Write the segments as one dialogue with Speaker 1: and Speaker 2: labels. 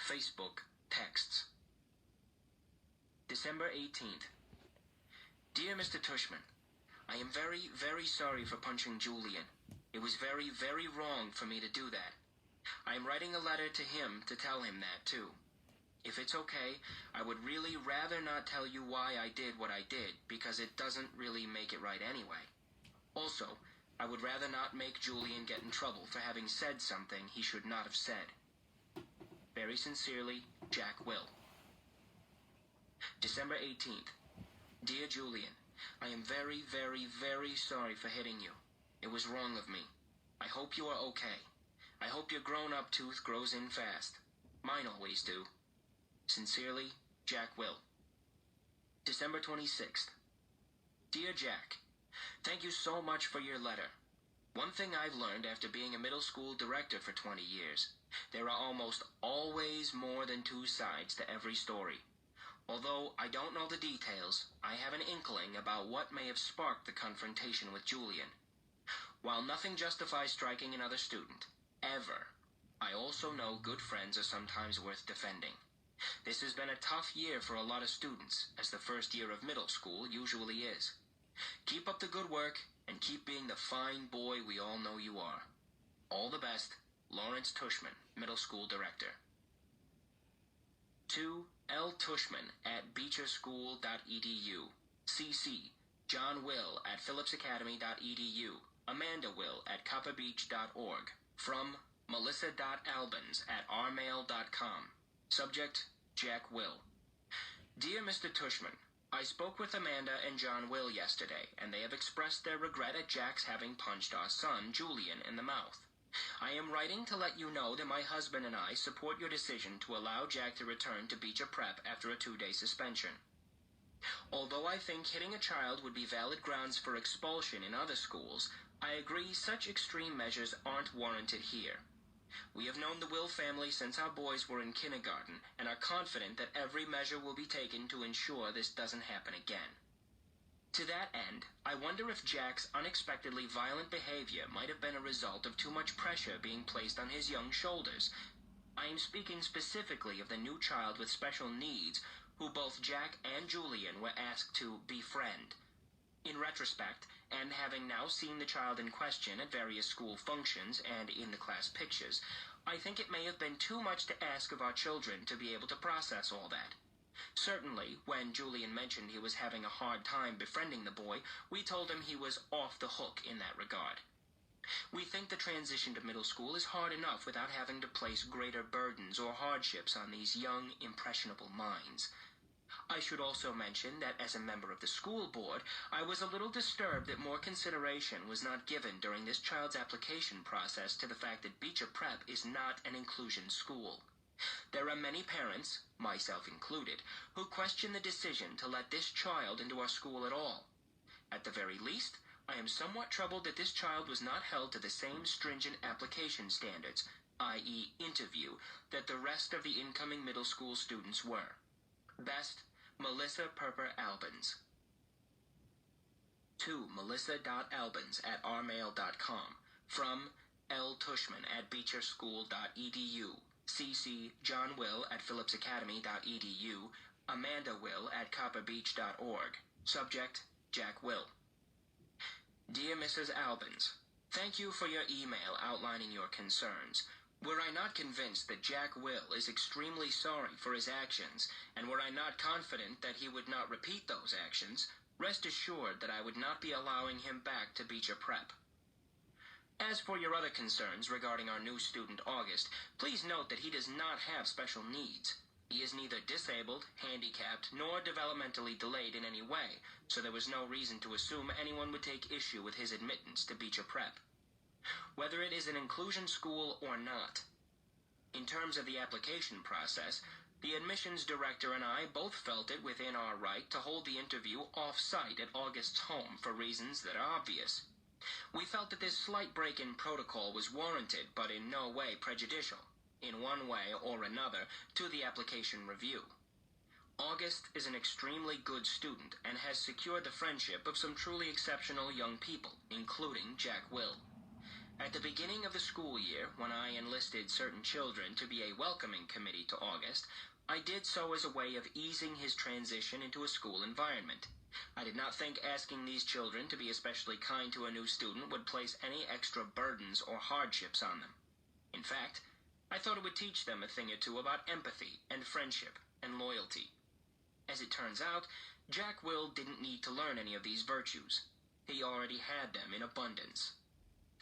Speaker 1: Facebook texts. December 18th. Dear Mr. Tushman, I am very, very sorry for punching Julian. It was very, very wrong for me to do that. I am writing a letter to him to tell him that, too. If it's okay, I would really rather not tell you why I did what I did, because it doesn't really make it right anyway. Also, I would rather not make Julian get in trouble for having said something he should not have said. Very sincerely, Jack Will. December 18th. Dear Julian, I am very, very, very sorry for hitting you. It was wrong of me. I hope you are okay. I hope your grown-up tooth grows in fast. Mine always do. Sincerely, Jack Will. December 26th. Dear Jack, thank you so much for your letter. One thing I've learned after being a middle school director for 20 years, there are almost always more than two sides to every story. Although I don't know the details, I have an inkling about what may have sparked the confrontation with Julian. While nothing justifies striking another student, ever, I also know good friends are sometimes worth defending. This has been a tough year for a lot of students, as the first year of middle school usually is. Keep up the good work, and keep being the fine boy we all know you are. All the best, Lawrence Tushman, Middle School Director. To L. Tushman at beecherschool.edu. CC. John Will at phillipsacademy.edu. Amanda Will at copperbeach.org. From melissa.albans at rmail.com. Subject, Jack Will. Dear Mr. Tushman, I spoke with Amanda and John Will yesterday, and they have expressed their regret at Jack's having punched our son, Julian, in the mouth. I am writing to let you know that my husband and I support your decision to allow Jack to return to Beecher Prep after a 2-day suspension. Although I think hitting a child would be valid grounds for expulsion in other schools, I agree such extreme measures aren't warranted here. We have known the Will family since our boys were in kindergarten and are confident that every measure will be taken to ensure this doesn't happen again. To that end, I wonder if Jack's unexpectedly violent behavior might have been a result of too much pressure being placed on his young shoulders. I am speaking specifically of the new child with special needs, who both Jack and Julian were asked to befriend. In retrospect, and having now seen the child in question at various school functions and in the class pictures, I think it may have been too much to ask of our children to be able to process all that. Certainly, when Julian mentioned he was having a hard time befriending the boy, we told him he was off the hook in that regard. We think the transition to middle school is hard enough without having to place greater burdens or hardships on these young, impressionable minds. I should also mention that as a member of the school board, I was a little disturbed that more consideration was not given during this child's application process to the fact that Beecher Prep is not an inclusion school. There are many parents, myself included, who question the decision to let this child into our school at all. At the very least, I am somewhat troubled that this child was not held to the same stringent application standards, i.e. interview, that the rest of the incoming middle school students were. Best, Melissa Perper Albans. To melissa.albans at rmail.com. From L. Tushman at beecherschool.edu. CC John Will at phillipsacademy.edu. Amanda Will at copperbeach.org. Subject, Jack Will. Dear Mrs. Albans, thank you for your email outlining your concerns. Were I not convinced that Jack Will is extremely sorry for his actions, and were I not confident that he would not repeat those actions, rest assured that I would not be allowing him back to Beecher Prep. As for your other concerns regarding our new student August, please note that he does not have special needs. He is neither disabled, handicapped, nor developmentally delayed in any way, so there was no reason to assume anyone would take issue with his admittance to Beecher Prep. Whether it is an inclusion school or not. In terms of the application process, the admissions director and I both felt it within our right to hold the interview off-site at August's home for reasons that are obvious. We felt that this slight break in protocol was warranted but in no way prejudicial, in one way or another, to the application review. August is an extremely good student and has secured the friendship of some truly exceptional young people, including Jack Will. At the beginning of the school year, when I enlisted certain children to be a welcoming committee to August, I did so as a way of easing his transition into a school environment. I did not think asking these children to be especially kind to a new student would place any extra burdens or hardships on them. In fact, I thought it would teach them a thing or two about empathy and friendship and loyalty. As it turns out, Jack Will didn't need to learn any of these virtues. He already had them in abundance.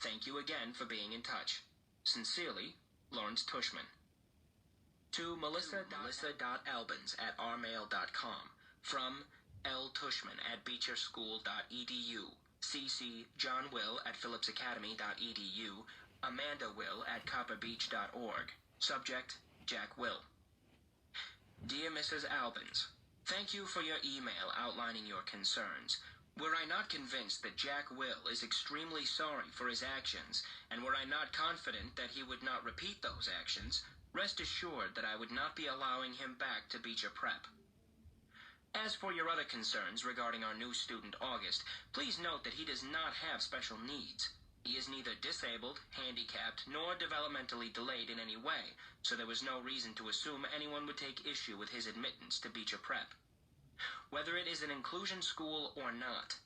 Speaker 1: Thank you again for being in touch. Sincerely, Lawrence Tushman. To melissa.albans@rmail.com. From L. Tushman at beecherschool.edu. CC John Will at phillipsacademy.edu. Amanda Will at copperbeach.org. Subject, Jack Will. Dear Mrs. Albans, thank you for your email outlining your concerns. Were I not convinced that Jack Will is extremely sorry for his actions, and were I not confident that he would not repeat those actions, rest assured that I would not be allowing him back to Beecher Prep. As for your other concerns regarding our new student August, please note that he does not have special needs. He is neither disabled, handicapped, nor developmentally delayed in any way, so there was no reason to assume anyone would take issue with his admittance to Beecher Prep, whether it is an inclusion school or not.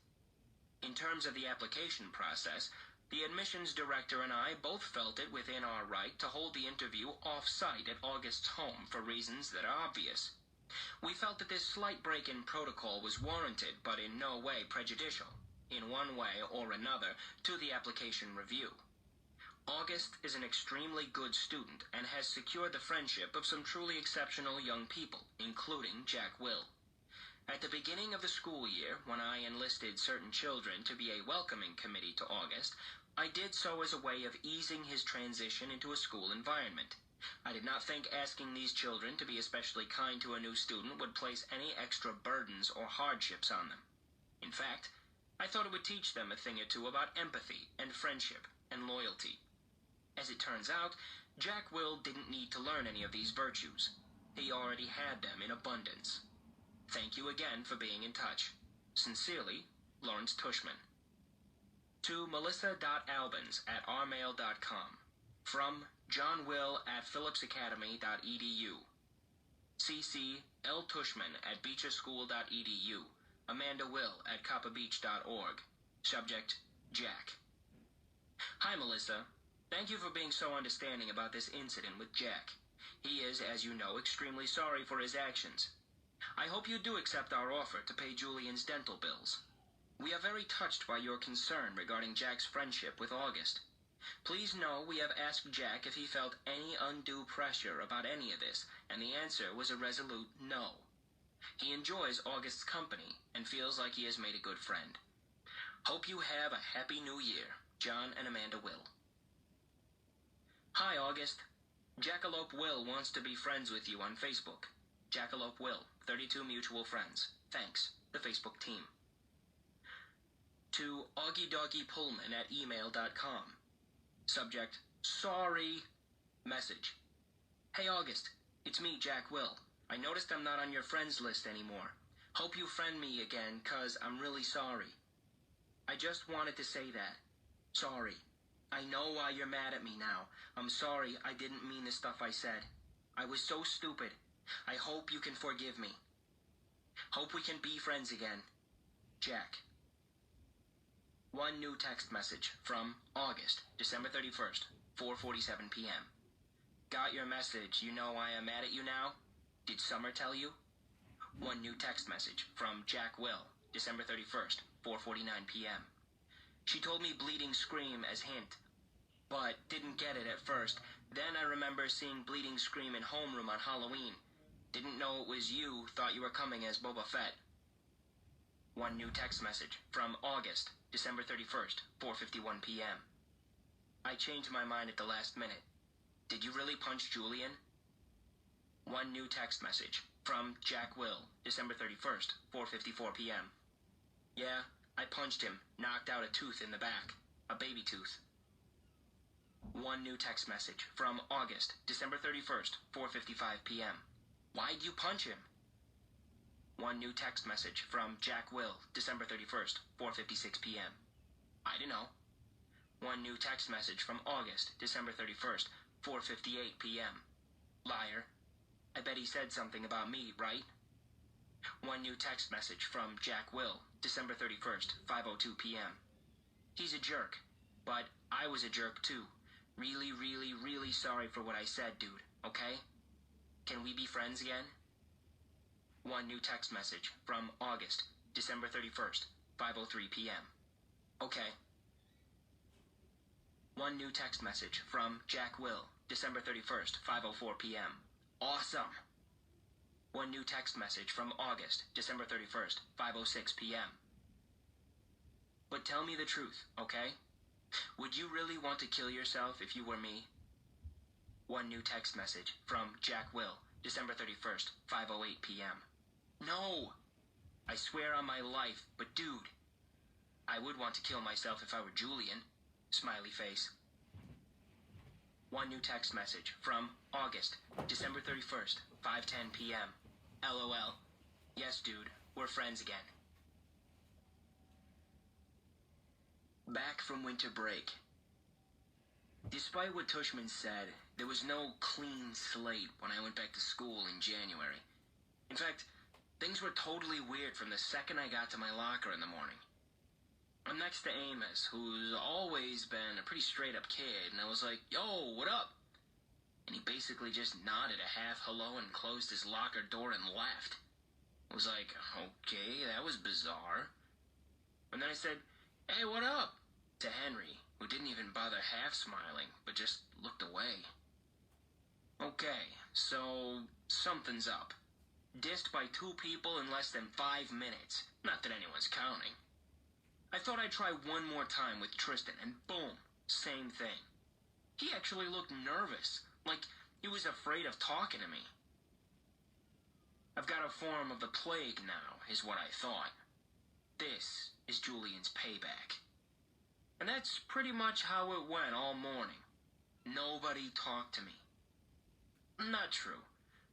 Speaker 1: In terms of the application process, the admissions director and I both felt it within our right to hold the interview off-site at August's home for reasons that are obvious. We felt that this slight break in protocol was warranted, but in no way prejudicial, in one way or another, to the application review. August is an extremely good student and has secured the friendship of some truly exceptional young people, including Jack Will. At the beginning of the school year, when I enlisted certain children to be a welcoming committee to August, I did so as a way of easing his transition into a school environment. I did not think asking these children to be especially kind to a new student would place any extra burdens or hardships on them. In fact, I thought it would teach them a thing or two about empathy and friendship and loyalty. As it turns out, Jack Will didn't need to learn any of these virtues. He already had them in abundance. Thank you again for being in touch. Sincerely, Lawrence Tushman. To melissa.albans@rmail.com. From John Will at phillipsacademy.edu. CC L. Tushman at beecherschool.edu. Amanda Will at copperbeach.org. Subject, Jack. Hi, Melissa. Thank you for being so understanding about this incident with Jack. He is, as you know, extremely sorry for his actions. I hope you do accept our offer to pay Julian's dental bills. We are very touched by your concern regarding Jack's friendship with August. Please know we have asked Jack if he felt any undue pressure about any of this, and the answer was a resolute no. He enjoys August's company and feels like he has made a good friend. Hope you have a happy new year. John and Amanda Will. Hi, August. Jackalope Will wants to be friends with you on Facebook. Jackalope Will, 32 mutual friends. Thanks, the Facebook team. To AuggieDoggiePullman@email.com. Subject, sorry. Message. Hey, August. It's me, Jack Will. I noticed I'm not on your friends list anymore. Hope you friend me again, 'cause I'm really sorry. I just wanted to say that. Sorry. I know why you're mad at me now. I'm sorry I didn't mean the stuff I said. I was so stupid. I hope you can forgive me. Hope we can be friends again. Jack. One new text message from August, December 31st, 4:47 p.m. Got your message. You know I am mad at you now? Did Summer tell you? One new text message from Jack Will, December 31st, 4:49 p.m. She told me Bleeding Scream as hint, but didn't get it at first. Then I remember seeing Bleeding Scream in homeroom on Halloween. Didn't know it was you, thought you were coming as Boba Fett. One new text message from August, December 31st, 4:51 p.m. I changed my mind at the last minute. Did you really punch Julian? One new text message from Jack Will, December 31st, 4:54 p.m. Yeah, I punched him, knocked out a tooth in the back, a baby tooth. One new text message from August, December 31st, 4:55 p.m. Why'd you punch him? One new text message from Jack Will, December 31st, 4:56 p.m. I don't know. One new text message from August, December 31st, 4:58 p.m. Liar. I bet he said something about me, right? One new text message from Jack Will, December 31st, 5:02 p.m. He's a jerk, but I was a jerk too. Really, really, really sorry for what I said, dude, okay? Can we be friends again? One new text message from August, December 31st, 5:03 p.m. Okay. One new text message from Jack Will, December 31st, 5:04 p.m. Awesome. One new text message from August, December 31st, 5:06 p.m. But tell me the truth, okay? Would you really want to kill yourself if you were me? One new text message from Jack Will, December 31st, 5:08 p.m. No! I swear on my life, but dude, I would want to kill myself if I were Julian. Smiley face. One new text message from August, December 31st, 5:10 p.m. LOL. Yes, dude, we're friends again. Back from winter break. Despite what Tushman said, there was no clean slate when I went back to school in January. In fact, things were totally weird from the second I got to my locker in the morning. I'm next to Amos, who's always been a pretty straight-up kid, and I was like, yo, what up? And he basically just nodded a half hello and closed his locker door and left. I was like, okay, that was bizarre. And then I said, hey, what up? To Henry, who didn't even bother half smiling, but just looked away. Okay, so something's up. Dissed by 2 people in less than 5 minutes. Not that anyone's counting. I thought I'd try one more time with Tristan, and boom, same thing. He actually looked nervous, like he was afraid of talking to me. I've got a form of the plague now, is what I thought. This is Julian's payback. And that's pretty much how it went all morning. Nobody talked to me. Not true.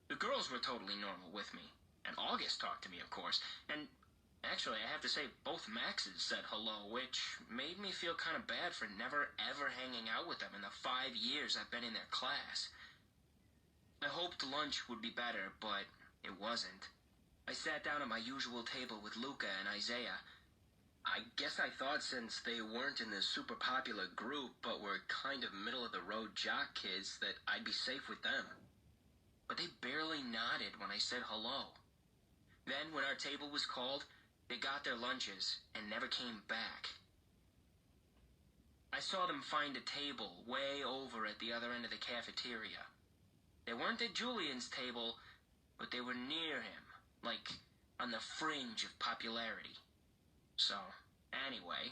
Speaker 1: The girls were totally normal with me. And August talked to me, of course. And actually, I have to say, both Maxes said hello, which made me feel kind of bad for never ever hanging out with them in the 5 years I've been in their class. I hoped lunch would be better, but it wasn't. I sat down at my usual table with Luca and Isaiah. I guess I thought since they weren't in this super popular group, but were kind of middle-of-the-road jock kids, that I'd be safe with them. But they barely nodded when I said hello. Then, when our table was called, they got their lunches and never came back. I saw them find a table way over at the other end of the cafeteria. They weren't at Julian's table, but they were near him, like on the fringe of popularity. So, anyway,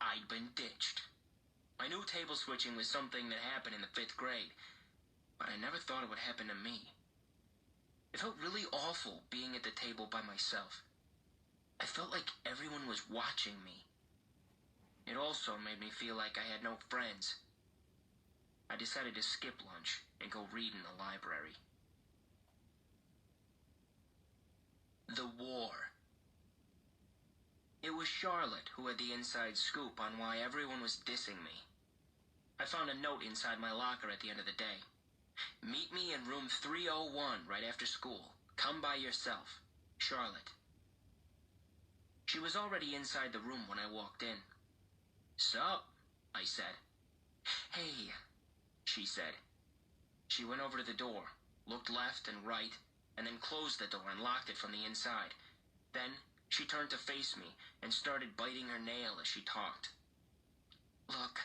Speaker 1: I'd been ditched. I knew table switching was something that happened in the 5th grade, but I never thought it would happen to me. It felt really awful being at the table by myself. I felt like everyone was watching me. It also made me feel like I had no friends. I decided to skip lunch and go read in the library. The war. It was Charlotte who had the inside scoop on why everyone was dissing me. I found a note inside my locker at the end of the day. Meet me in room 301 right after school. Come by yourself. Charlotte. She was already inside the room when I walked in. Sup? I said. Hey, she said. She went over to the door, looked left and right, and then closed the door and locked it from the inside. Then she turned to face me and started biting her nail as she talked. Look,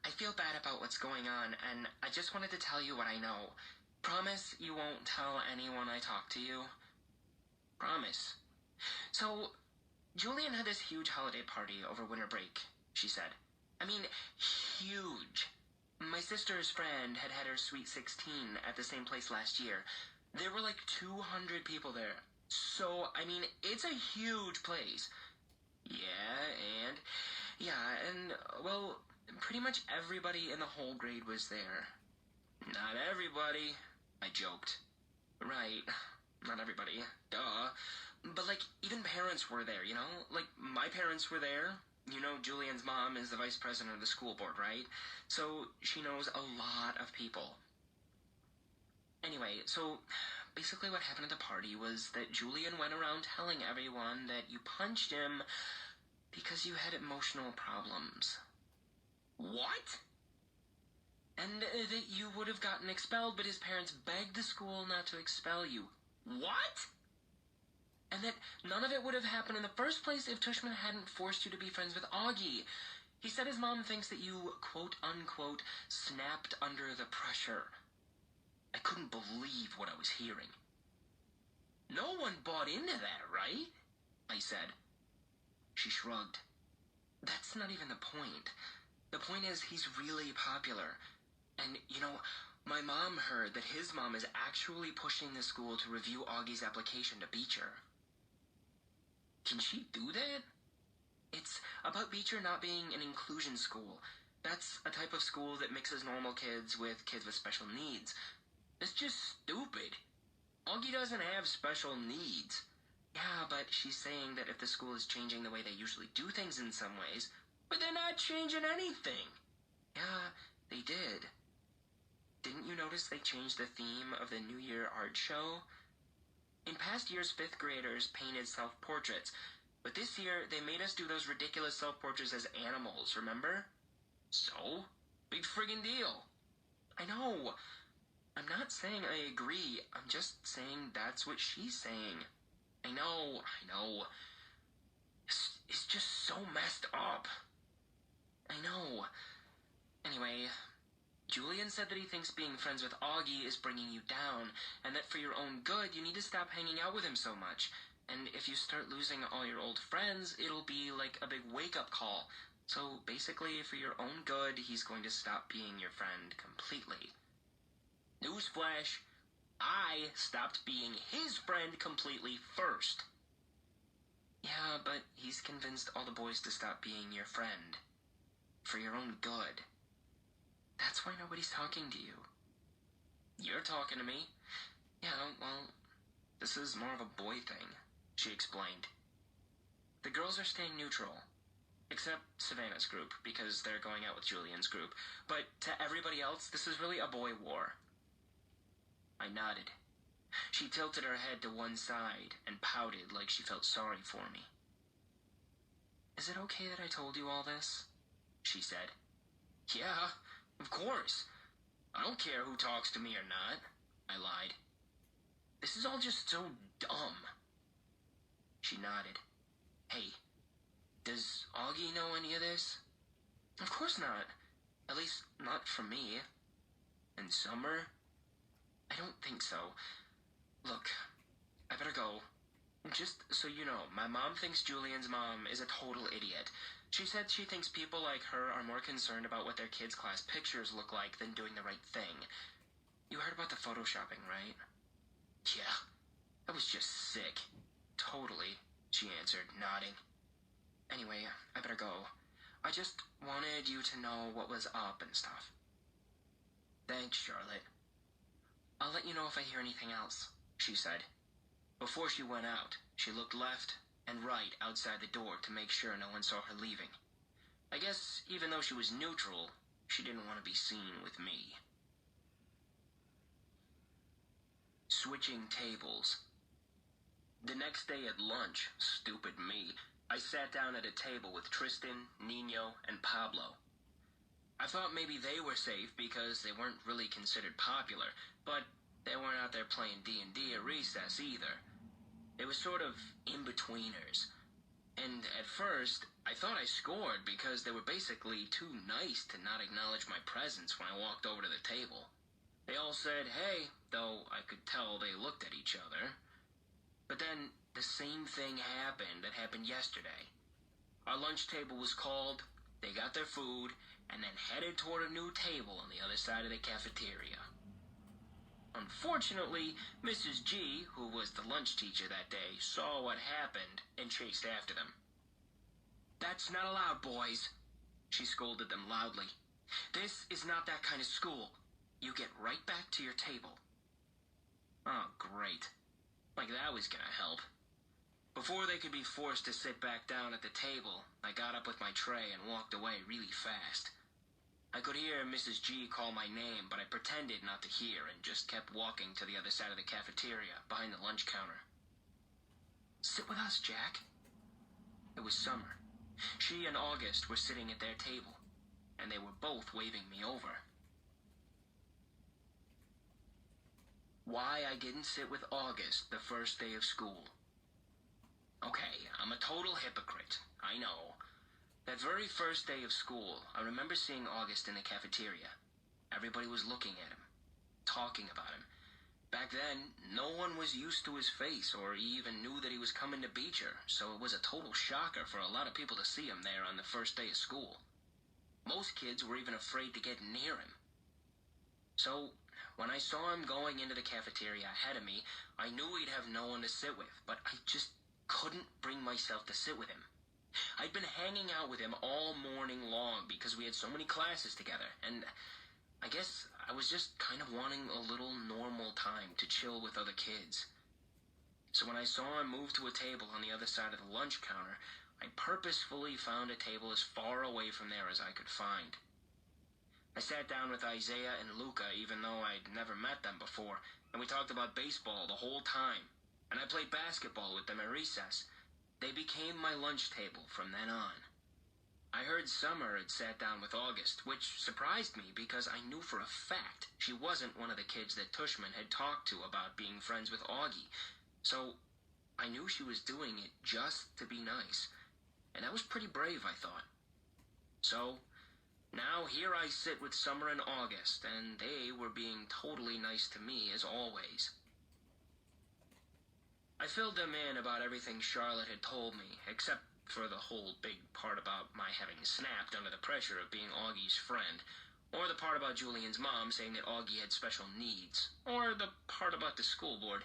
Speaker 1: I feel bad about what's going on, and I just wanted to tell you what I know. Promise you won't tell anyone I talk to you? Promise. So, Julian had this huge holiday party over winter break, she said. I mean, huge. My sister's friend had her sweet 16 at the same place last year. There were like 200 people there. So, I mean, it's a huge place. And, well, pretty much everybody in the whole grade was there. Not everybody, I joked. Right, not everybody, duh. But, like, even parents were there, you know? Like, my parents were there. you know Julian's mom is the vice president of the school board, right? So she knows a lot of people. Anyway, so basically what happened at the party was that Julian went around telling everyone that you punched him because you had emotional problems. What? And that you would have gotten expelled, but his parents begged the school not to expel you. What? And that none of it would have happened in the first place if Tushman hadn't forced you to be friends with Augie. He said his mom thinks that you, quote-unquote, snapped under the pressure. I couldn't believe what I was hearing. No one bought into that, right? I said. She shrugged. That's not even the point. The point is he's really popular. And, you know, my mom heard that his mom is actually pushing the school to review Augie's application to Beecher. Can she do that? It's about Beecher not being an inclusion school. That's a type of school that mixes normal kids with special needs. It's just stupid. Augie doesn't have special needs. Yeah, but she's saying that if the school is changing the way they usually do things in some ways, but they're not changing anything. Yeah, they did. Didn't you notice they changed the theme of the New Year art show? In past years, 5th graders painted self-portraits, but this year they made us do those ridiculous self-portraits as animals, remember? So? Big friggin' deal. I know. I'm not saying I agree. I'm just saying that's what she's saying. I know. It's just so messed up. I know. Anyway, Julian said that he thinks being friends with Augie is bringing you down, and that for your own good, you need to stop hanging out with him so much. And if you start losing all your old friends, it'll be like a big wake-up call. So basically, for your own good, he's going to stop being your friend completely. Newsflash, I stopped being his friend completely first. Yeah, but he's convinced all the boys to stop being your friend. For your own good. That's why nobody's talking to you. You're talking to me. Yeah, well, this is more of a boy thing, she explained. The girls are staying neutral. Except Savannah's group, because they're going out with Julian's group. But to everybody else, this is really a boy war. I nodded. She tilted her head to one side and pouted like she felt sorry for me. Is it okay that I told you all this? She said. Yeah, of course. I don't care who talks to me or not, I lied. This is all just so dumb. She nodded. Hey, does Augie know any of this? Of course not. At least, not from me. And Summer? I don't think so. Look, I better go. Just so you know, my mom thinks Julian's mom is a total idiot. She said she thinks people like her are more concerned about what their kids' class pictures look like than doing the right thing. You heard about the photoshopping, right? Yeah, that was just sick. Totally, she answered, nodding. Anyway, I better go. I just wanted you to know what was up and stuff. Thanks, Charlotte. I'll let you know if I hear anything else, she said. Before she went out, she looked left and right outside the door to make sure no one saw her leaving. I guess even though she was neutral, she didn't want to be seen with me. Switching tables. The next day at lunch, stupid me, I sat down at a table with Tristan, Nino, and Pablo. I thought maybe they were safe because they weren't really considered popular, but they weren't out there playing D&D at recess either. They were sort of in-betweeners. And at first, I thought I scored because they were basically too nice to not acknowledge my presence when I walked over to the table. They all said, hey, though I could tell they looked at each other. But then, the same thing happened that happened yesterday. Our lunch table was called, they got their food, and then headed toward a new table on the other side of the cafeteria. Unfortunately, Mrs. G, who was the lunch teacher that day, saw what happened and chased after them. That's not allowed, boys, she scolded them loudly. This is not that kind of school. You get right back to your table. Oh, great. Like that was gonna help. Before they could be forced to sit back down at the table, I got up with my tray and walked away really fast. I could hear Mrs. G call my name, but I pretended not to hear and just kept walking to the other side of the cafeteria, behind the lunch counter. "Sit with us, Jack." It was Summer. She and August were sitting at their table, and they were both waving me over. Why I didn't sit with August the first day of school. Okay, I'm a total hypocrite, I know. That very first day of school, I remember seeing August in the cafeteria. Everybody was looking at him, talking about him. Back then, no one was used to his face or even knew that he was coming to Beecher, so it was a total shocker for a lot of people to see him there on the first day of school. Most kids were even afraid to get near him. So, when I saw him going into the cafeteria ahead of me, I knew he'd have no one to sit with, but I just couldn't bring myself to sit with him. I'd been hanging out with him all morning long because we had so many classes together, and I guess I was just kind of wanting a little normal time to chill with other kids. So when I saw him move to a table on the other side of the lunch counter, I purposefully found a table as far away from there as I could find. I sat down with Isaiah and Luca, even though I'd never met them before, and we talked about baseball the whole time, and I played basketball with them at recess. They became my lunch table from then on. I heard Summer had sat down with August, which surprised me because I knew for a fact she wasn't one of the kids that Tushman had talked to about being friends with Augie. So I knew she was doing it just to be nice, and that was pretty brave, I thought. So now here I sit with Summer and August, and they were being totally nice to me as always. I filled them in about everything Charlotte had told me, except for the whole big part about my having snapped under the pressure of being Augie's friend, or the part about Julian's mom saying that Augie had special needs, or the part about the school board.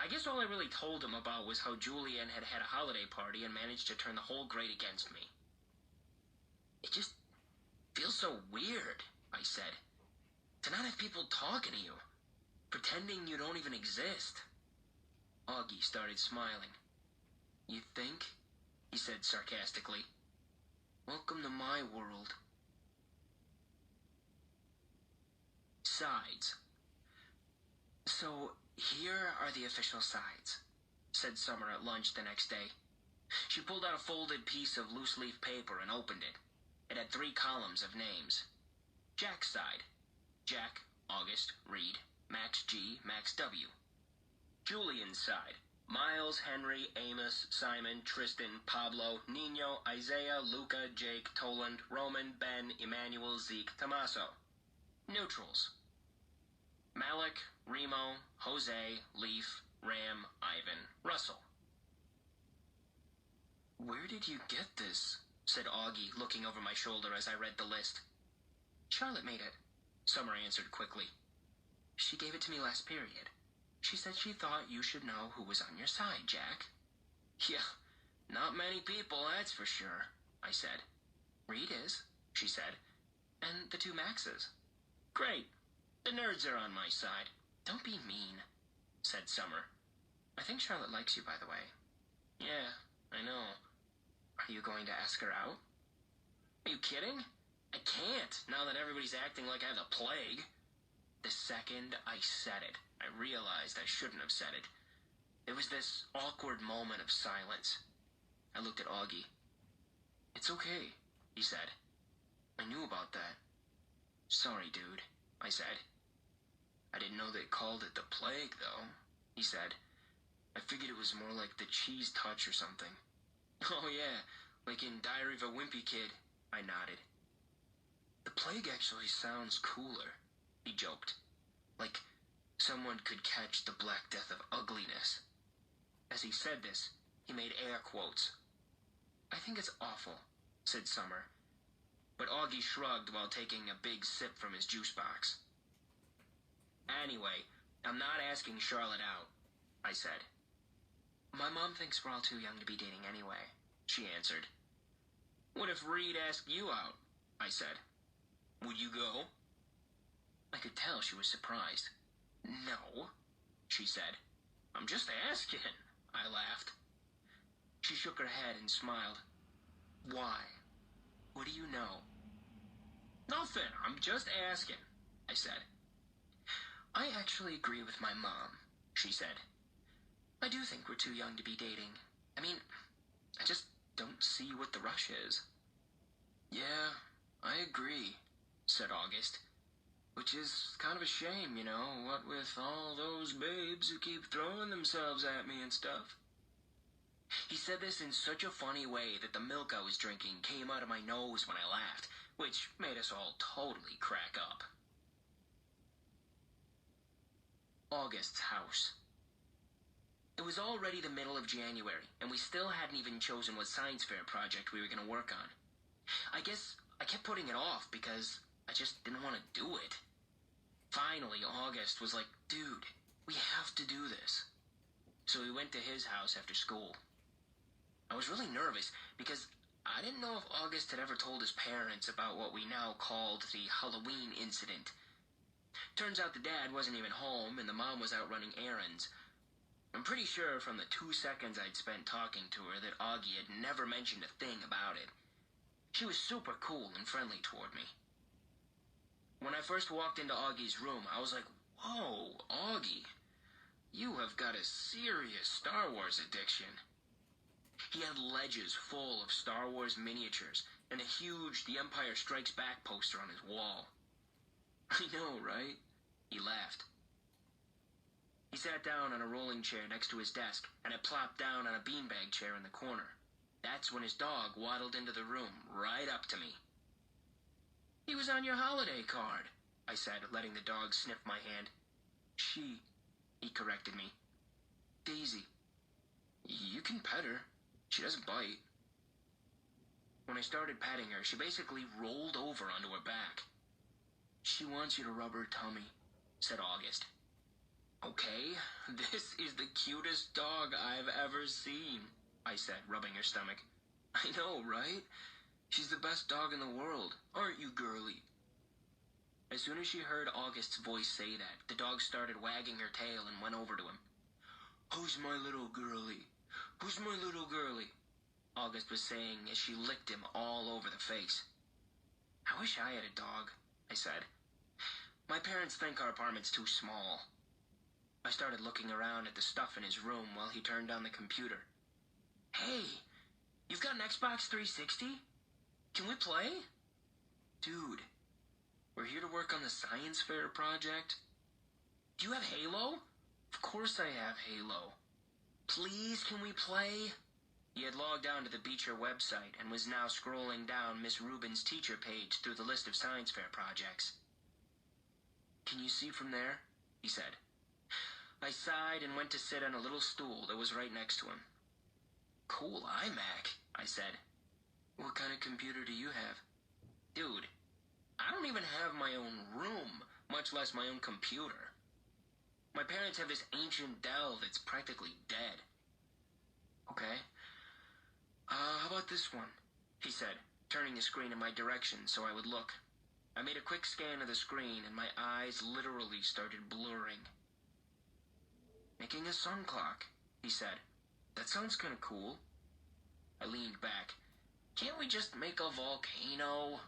Speaker 1: I guess all I really told him about was how Julian had had a holiday party and managed to turn the whole grade against me. It just feels so weird, I said, to not have people talking to you, pretending you don't even exist. Augie started smiling. "You think?" he said sarcastically. "Welcome to my world." Sides. "So, here are the official sides," said Summer at lunch the next day. She pulled out a folded piece of loose-leaf paper and opened it. It had 3 columns of names. Jack's side. Jack, August, Reed, Max G, Max W. Julian's side. Miles, Henry, Amos, Simon, Tristan, Pablo, Nino, Isaiah, Luca, Jake, Toland, Roman, Ben, Emmanuel, Zeke, Tommaso. Neutrals. Malik, Remo, Jose, Leaf, Ram, Ivan, Russell. "Where did you get this?" said Augie, looking over my shoulder as I read the list. "Charlotte made it," Summer answered quickly. "She gave it to me last period. She said she thought you should know who was on your side, Jack." "Yeah, not many people, that's for sure," I said. "Reed is," she said. "And the 2 Maxes." "Great. The nerds are on my side." "Don't be mean," said Summer. "I think Charlotte likes you, by the way." "Yeah, I know." "Are you going to ask her out?" "Are you kidding? I can't, now that everybody's acting like I have the plague." The second I said it, I realized I shouldn't have said it. There was this awkward moment of silence. I looked at Augie. "It's okay," he said. "I knew about that." "Sorry, dude," I said. "I didn't know they called it the plague, though," he said. "I figured it was more like the cheese touch or something." "Oh, yeah, like in Diary of a Wimpy Kid," I nodded. "The plague actually sounds cooler," he joked. "Like someone could catch the Black Death of ugliness." As he said this, he made air quotes. "I think it's awful," said Summer. But Augie shrugged while taking a big sip from his juice box. "Anyway, I'm not asking Charlotte out," I said. "My mom thinks we're all too young to be dating anyway," she answered. "What if Reed asked you out?" I said. "Would you go?" I could tell she was surprised. "No," she said. "I'm just asking," I laughed. She shook her head and smiled. Why? What do you know? Nothing, I'm just asking, I said. I actually agree with my mom, she said. I do think we're too young to be dating. I mean, I just don't see what the rush is. Yeah, I agree, said August. Which is kind of a shame, you know, what with all those babes who keep throwing themselves at me and stuff. He said this in such a funny way that the milk I was drinking came out of my nose when I laughed, which made us all totally crack up. August's house. It was already the middle of January, and we still hadn't even chosen what science fair project we were going to work on. I guess I kept putting it off because I just didn't want to do it. Finally, August was like, dude, we have to do this. So we went to his house after school. I was really nervous because I didn't know if August had ever told his parents about what we now called the Halloween incident. Turns out the dad wasn't even home and the mom was out running errands. I'm pretty sure from the 2 seconds I'd spent talking to her that Augie had never mentioned a thing about it. She was super cool and friendly toward me. When I first walked into Augie's room, I was like, whoa, Augie, you have got a serious Star Wars addiction. He had ledges full of Star Wars miniatures and a huge The Empire Strikes Back poster on his wall. I know, right? He laughed. He sat down on a rolling chair next to his desk, and I plopped down on a beanbag chair in the corner. That's when his dog waddled into the room, right up to me. He was on your holiday card, I said, letting the dog sniff my hand. She, he corrected me. Daisy. You can pet her. She doesn't bite. When I started petting her, she basically rolled over onto her back. She wants you to rub her tummy, said August. Okay, this is the cutest dog I've ever seen, I said, rubbing her stomach. I know, right? She's the best dog in the world, aren't you, girlie? As soon as she heard August's voice say that, the dog started wagging her tail and went over to him. Who's my little girlie? Who's my little girlie? August was saying as she licked him all over the face. I wish I had a dog, I said. My parents think our apartment's too small. I started looking around at the stuff in his room while he turned on the computer. Hey, you've got an Xbox 360? Can we play? Dude, we're here to work on the science fair project. Do you have Halo? Of course I have Halo. Please, can we play? He had logged on to the Beecher website and was now scrolling down Miss Rubin's teacher page through the list of science fair projects. Can you see from there? He said. I sighed and went to sit on a little stool that was right next to him. Cool iMac, I said. What kind of computer do you have? Dude, I don't even have my own room, much less my own computer. My parents have this ancient Dell that's practically dead. Okay. How about this one? He said, turning the screen in my direction so I would look. I made a quick scan of the screen and my eyes literally started blurring. Making a sun clock, he said. That sounds kind of cool. I leaned back. Can't we just make a volcano?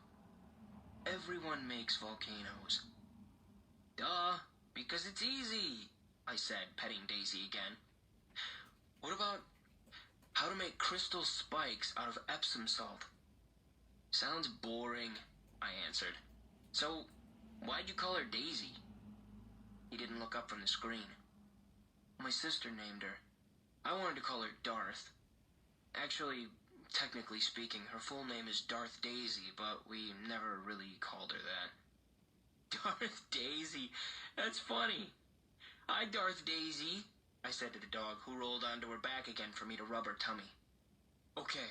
Speaker 1: Everyone makes volcanoes. Duh, because it's easy, I said, petting Daisy again. What about how to make crystal spikes out of Epsom salt? Sounds boring, I answered. So, why'd you call her Daisy? He didn't look up from the screen. My sister named her. I wanted to call her Darth. Actually, technically speaking, her full name is Darth Daisy, but we never really called her that. Darth Daisy? That's funny. Hi, Darth Daisy, I said to the dog, who rolled onto her back again for me to rub her tummy. Okay,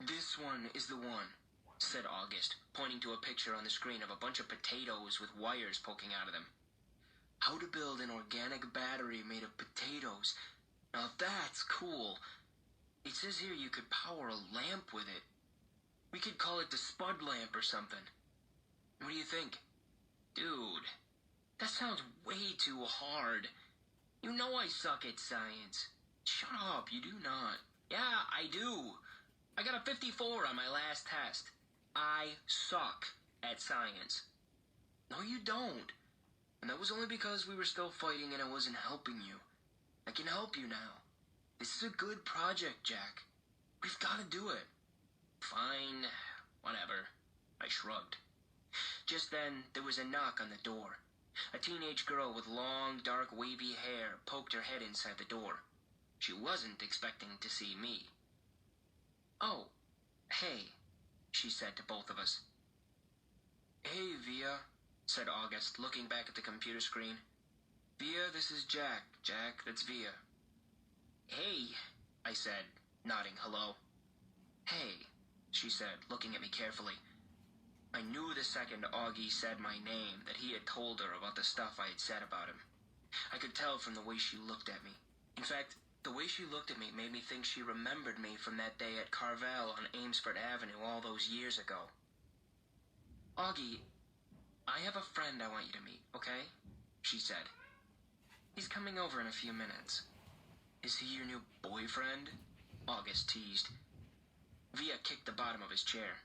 Speaker 1: this one is the one, said August, pointing to a picture on the screen of a bunch of potatoes with wires poking out of them. How to build an organic battery made of potatoes. Now that's cool. It says here you could power a lamp with it. We could call it the Spud lamp or something. What do you think? Dude, that sounds way too hard. You know I suck at science. Shut up, you do not. Yeah, I do. I got a 54 on my last test. I suck at science. No, you don't. And that was only because we were still fighting and I wasn't helping you. I can help you now. This is a good project, Jack. We've got to do it. Fine. Whatever. I shrugged. Just then, there was a knock on the door. A teenage girl with long, dark, wavy hair poked her head inside the door. She wasn't expecting to see me. "Oh, hey," she said to both of us. "Hey, Via," said August, looking back at the computer screen. "Via, this is Jack. Jack, that's Via." "Hey," I said, nodding hello. "Hey," she said, looking at me carefully. I knew the second Augie said my name that he had told her about the stuff I had said about him. I could tell from the way she looked at me. In fact, the way she looked at me made me think she remembered me from that day at Carvel on Amesfort Avenue all those years ago. "Augie, I have a friend I want you to meet, okay?" she said. "He's coming over in a few minutes." "Is he your new boyfriend?" August teased. Via kicked the bottom of his chair.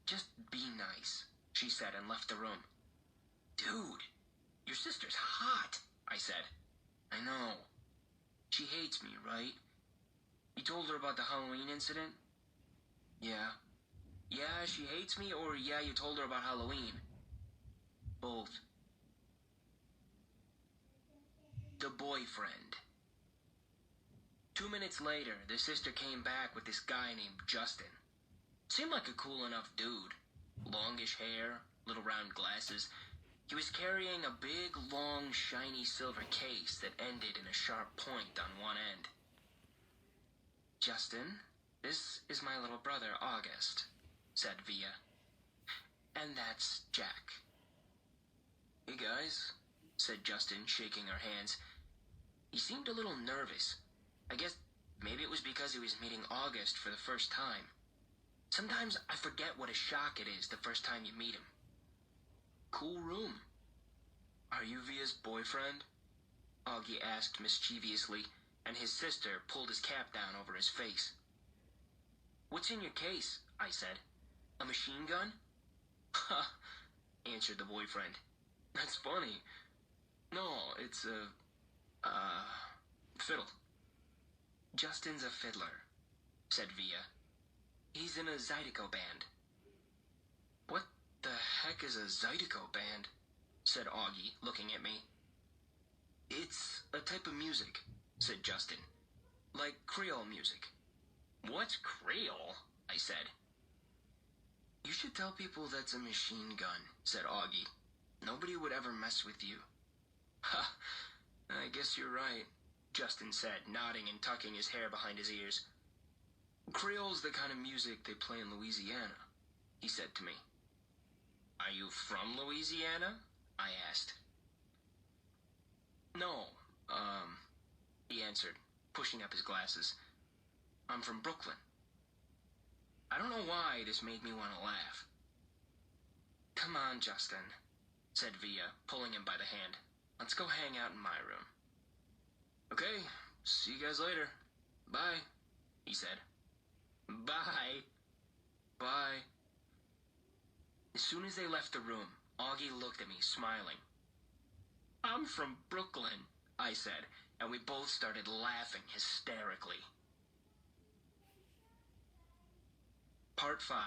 Speaker 1: "Just be nice," she said and left the room. "Dude, your sister's hot," I said. "I know. She hates me, right? You told her about the Halloween incident?" "Yeah." "Yeah, she hates me, or yeah, you told her about Halloween?" "Both." The boyfriend. 2 minutes later, the sister came back with this guy named Justin. Seemed like a cool enough dude. Longish hair, little round glasses. He was carrying a big, long, shiny silver case that ended in a sharp point on one end. "Justin, this is my little brother, August," said Via. "And that's Jack." "Hey, guys," said Justin, shaking our hands. He seemed a little nervous. I guess maybe it was because he was meeting August for the first time. Sometimes I forget what a shock it is the first time you meet him. "Cool room." "Are you Via's boyfriend?" Augie asked mischievously, and his sister pulled his cap down over his face. "What's in your case?" I said. "A machine gun?" "Ha," answered the boyfriend. "That's funny. No, it's a, fiddle." "Justin's a fiddler," said Via. "He's in a Zydeco band." "What the heck is a Zydeco band?" said Augie, looking at me. "It's a type of music," said Justin. "Like Creole music." "What's Creole?" I said. "You should tell people that's a machine gun," said Augie. "Nobody would ever mess with you." "Ha, I guess you're right," Justin said, nodding and tucking his hair behind his ears. "Creole's the kind of music they play in Louisiana," he said to me. "Are you from Louisiana?" I asked. "No, he answered, pushing up his glasses. "I'm from Brooklyn." I don't know why this made me want to laugh. "Come on, Justin," said Via, pulling him by the hand. "Let's go hang out in my room." "Okay, see you guys later. Bye," he said. "Bye." "Bye." As soon as they left the room, Augie looked at me, smiling. "I'm from Brooklyn," I said, and we both started laughing hysterically. Part 5.